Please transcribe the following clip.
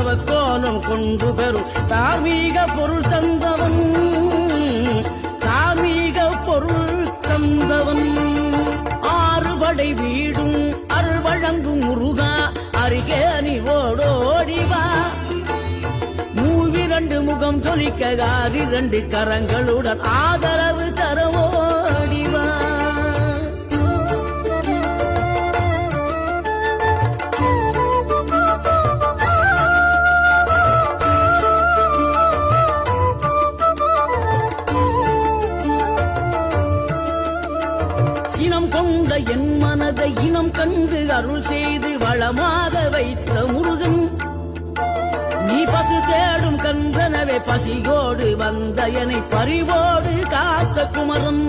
தவக்கோலம் கொண்டு பெறும் தார்மீக பொருள் தந்தவன், தார்மீக பொருள் தந்தவன். ஆறுபடை வீடும் அருள் வழங்கும் முருகா அருகே நீ ஓடோடிவா. மூவிரண்டு முகம் தொலிக்க 2 கரங்களுடன் ஆதரவு தரவோடிவா. இனம் கொண்ட என் மனதை இனம் கண்டு அருள் செய்து வளமாக வைத்த முருகன், நீ பசு தேடும் கன்றனவே பசியோடு வந்த என்னை பறிவோடு காத்த குமரன்.